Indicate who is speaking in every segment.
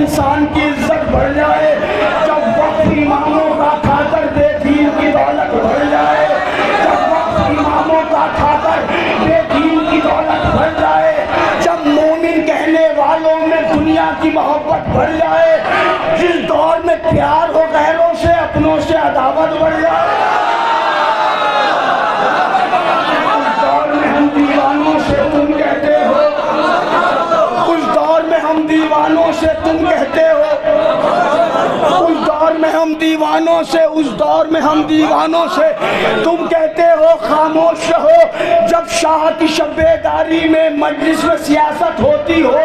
Speaker 1: انسان کی عزت بڑھ جائے، جب وقت اماموں کا کھا کر بے دین کی دولت بڑھ جائے، جب وقت اماموں کا کھا کر بے دین کی دولت بڑھ جائے، جب مومن کہنے والوں میں دنیا کی محبت بڑھ جائے، جس دور میں پیار ہو غیروں سے اپنوں سے عداوت بڑھ جائے، اس دور میں ہم دیوانوں سے تم کہتے ہو، اس دور میں ہم دیوانوں سے تم کہتے ہو، اس دور میں ہم دیوانوں سے، اس دور میں ہم دیوانوں سے تم کہتے ہو خاموش رہو، جب شاہ کی شب بیداری میں مجلس میں سیاست ہوتی ہو،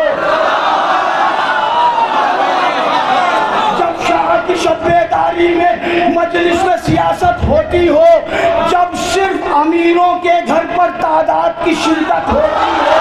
Speaker 1: جب شاہ کی شب بیداری میں مجلس میں سیاست ہوتی ہو، جب صرف امیروں کے گھر پر تعداد کی شرکت ہوتی ہو،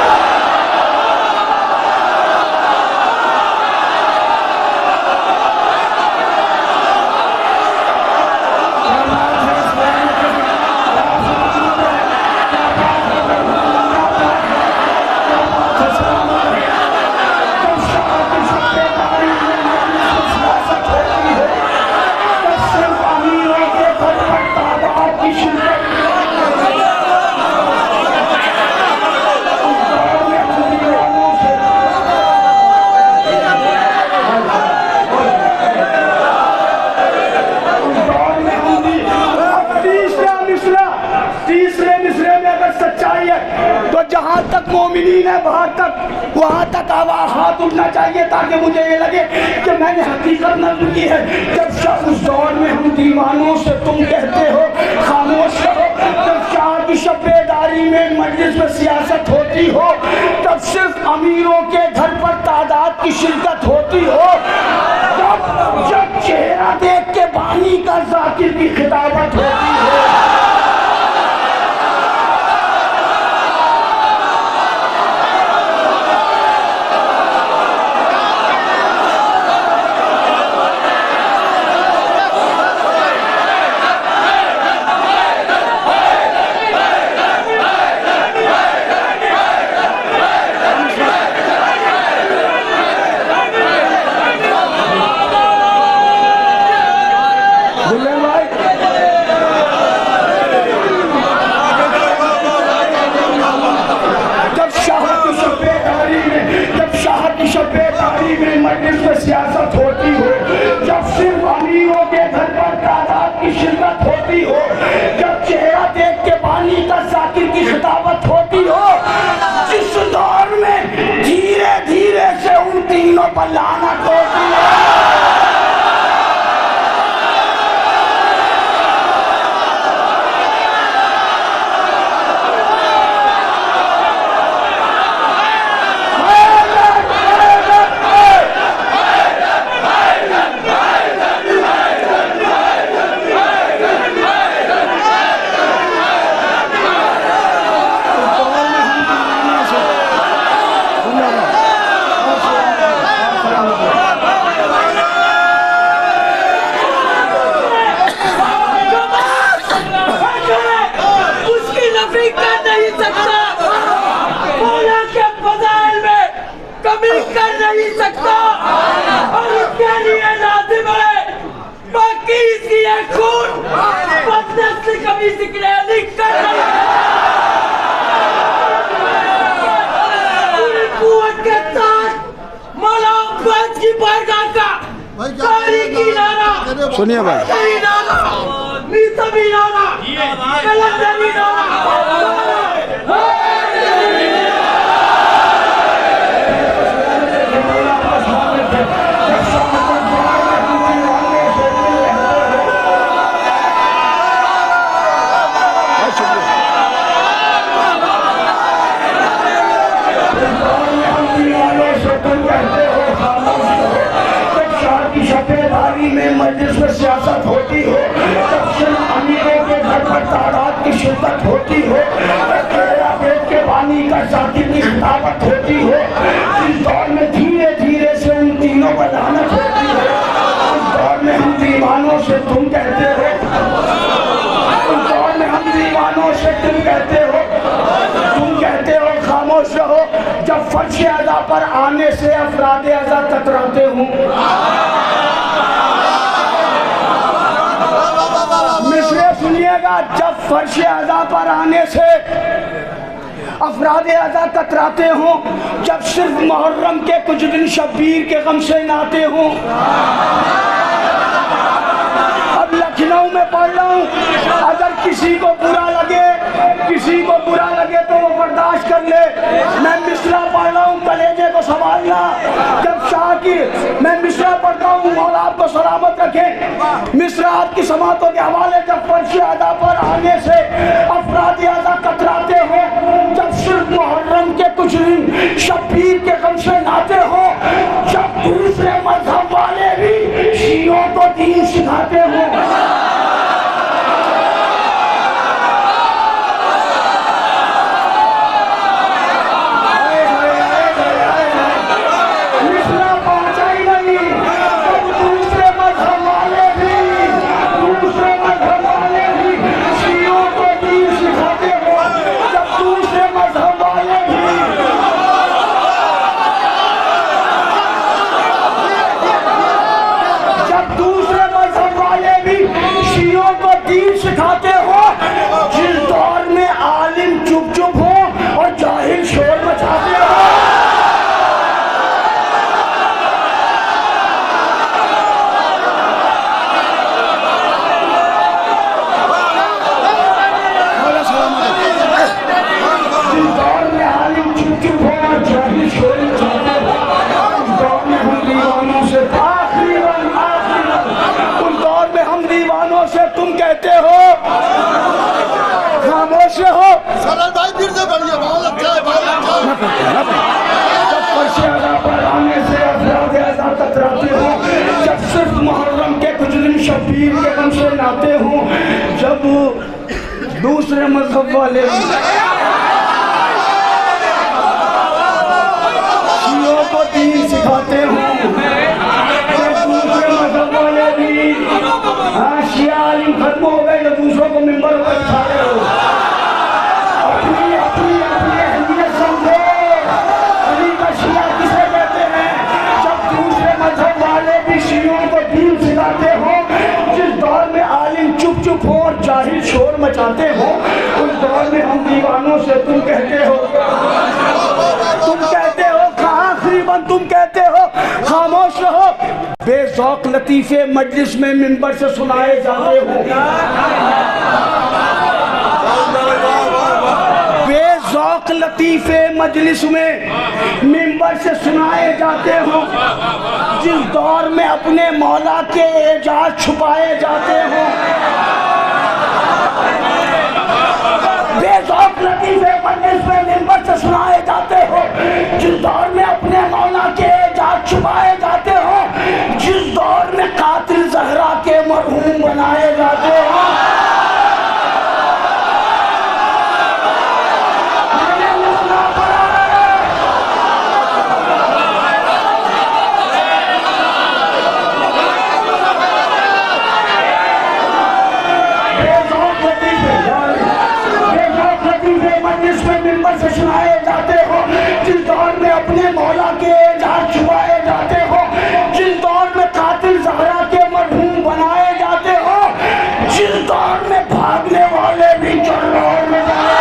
Speaker 1: جہاں تک مومنین ہے وہاں تک ہاتھ اٹھنا چاہیے تاکہ مجھے یہ لگے کہ میں نے حقیقت نظر کی ہے، جب اس دور میں ہم دیوانوں سے تم کہتے ہو خاموش رہو، جب شاہ کی شب بیداری میں مجلس میں سیاست ہوتی ہو، جب صرف امیروں کے گھر پر تعداد کی شرکت ہوتی ہو، جب چہرہ دیکھ کے بانی کا ذاکر کی خطابت ہوتی ہو، مجلس میں سیاست ہوتی ہو، جب صرف امیروں کے گھر پر تعداد کی شرکت ہوتی ہو، جب چہرہ دیکھ کے بانی کا ذاکر کی خطابت ہوتی ہو، جس دور میں دھیرے دھیرے سے ان تینوں پر لعنت ہوتی ہے،
Speaker 2: کر نہیں سکتا اور اس کے لیے لازم ہے باقی اس کی ایک خون بدنس سے کبھی ذکر نہیں کر رہی پوری قوت کے ساتھ مولا عباس کی بارگاہ کا تاریخی نعرہ
Speaker 3: سنیے بھائی
Speaker 2: میثبی نعرہ کلندری نعرہ
Speaker 1: مجلس میں سیاست ہوتی ہو، جب صرف امیروں کے گھر پر تعداد کی شرکت ہوتی ہو، جب چہرہ دیکھ کے بانی کا ذاکر کی خطابت ہوتی ہو، اس دور میں دھیرے دھیرے سے ان تینوں پر لعنت ہوتی ہے، اس دور میں ہم دیوانوں سے تم کہتے ہو، اس دور میں ہم دیوانوں سے تم کہتے ہو خاموش رہو، جب فرش اعضا پر آنے سے افراد اعضا کتراتے ہوں. مصرع سنیے گا. جب فرش اعضا پر آنے سے افراد اعضا کتراتے ہوں, جب صرف محرم کے کچھ دن شبیر کے غم سے ناتے ہوں. اب لکھنؤ میں پڑھ رہا ہوں, اگر کسی کو برا لگے تو وہ برداشت کر لے. میں مصرع پڑھ رہا ہوں, کلیجے کو سنبھالنا. جب شاہ کی میں مصرع پڑھتا ہوں, مولا آپ کو سلامت رکھے. مصرع آپ کی سماعتوں کے حوالے. جب فرش اعضا پر آنے سے افراد اعضا کتراتے ہوں, جب صرف محرم کے کچھ دن شبیر کے غم سے ناتے ہوں, جب دوسرے مذہب والے بھی شیعوں کو دین سکھاتے ہوں. سکھاتے ہو, جس دور میں عالم چپ چپ ہو اور جاہل شور مچاتے ہو. جس دور میں عالم چپ چپ ہو اور جاہل شور مچاتے ہو, اس دور میں ہم دیوانوں سے دیوانوں سے تم کہتے ہو خاموش ہو. جب فرش اعضا پر آنے سے افراد اعضا کتراتے ہوں, جب صرف محرم کے کچھ دن شبیر کے غم سے ناتے ہوں, جب دوسرے مذہب والے شیعوں کو دین سکھاتے ہوں, جب دوسرے مذہب والے بھی شیعہ عالم ختم ہو گئے تو دوسروں کو منبر پر اٹھا رہے ہو. اپنی اہمیت سمجھو. علی کا شیعہ کسے کہتے ہیں؟ جب دوسرے مذہب والے بھی شیعوں کو دین سکھاتے ہوں, جس دور میں عالم چپ چپ ہو اور جاہل شور مچاتے ہوں, اس دور میں ہم دیوانوں سے تم کہتے ہو آخری تم کہتے ہو خاموش رہو. بے ذوق لطیفے مجلس میں منبر سے سنائے جاتے ہوں, بے ذوق لطیفے مجلس میں منبر سے سنائے جاتے ہوں, جس دور میں اپنے مولا کے اعجاز چھپائے جاتے ہوں. بے ذوق لطیفے مجلس میں منبر سے سنائے جاتے ہو, جس دور میں اپنے مولا کے اعجاز چھپائے جاتے ہو, جس دور میں قاتل زہرا کے مرحوم بنائے جاتے ہو. سے سنائے جاتے ہو, جس دور میں اپنے مولا کے اعجاز چھپائے جاتے ہو, جس دور میں قاتل زہرا کے مرحوم بنائے جاتے ہو, جس دور میں بھاگنے والے بھی جلال میں جائے.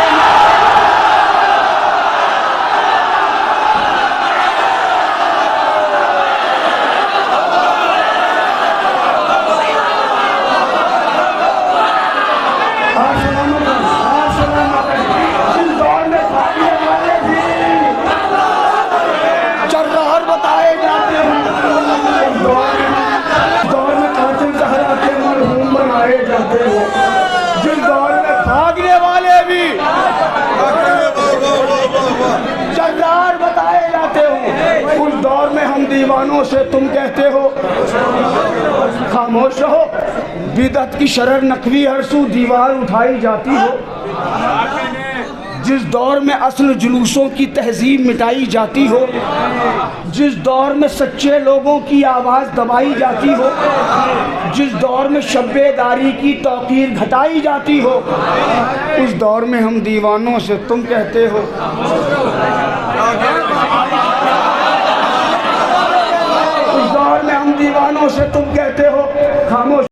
Speaker 1: جس دور میں بھاگنے والے بھی جلال بتائے جاتے ہوں, اس دور میں ہم دیوانوں سے تم کہتے ہو خاموش رہو. بدعت کی شرر نقوی ہر سو دیوار اٹھائی جاتی ہو, جس دور میں اصل جلوسوں کی تہذیب مٹائی جاتی ہو, جس دور میں سچے لوگوں کی آواز دبائی جاتی ہو, جس دور میں شب بیداری کی توقیر گھٹائی جاتی ہو, اس دور میں ہم دیوانوں سے تم کہتے ہو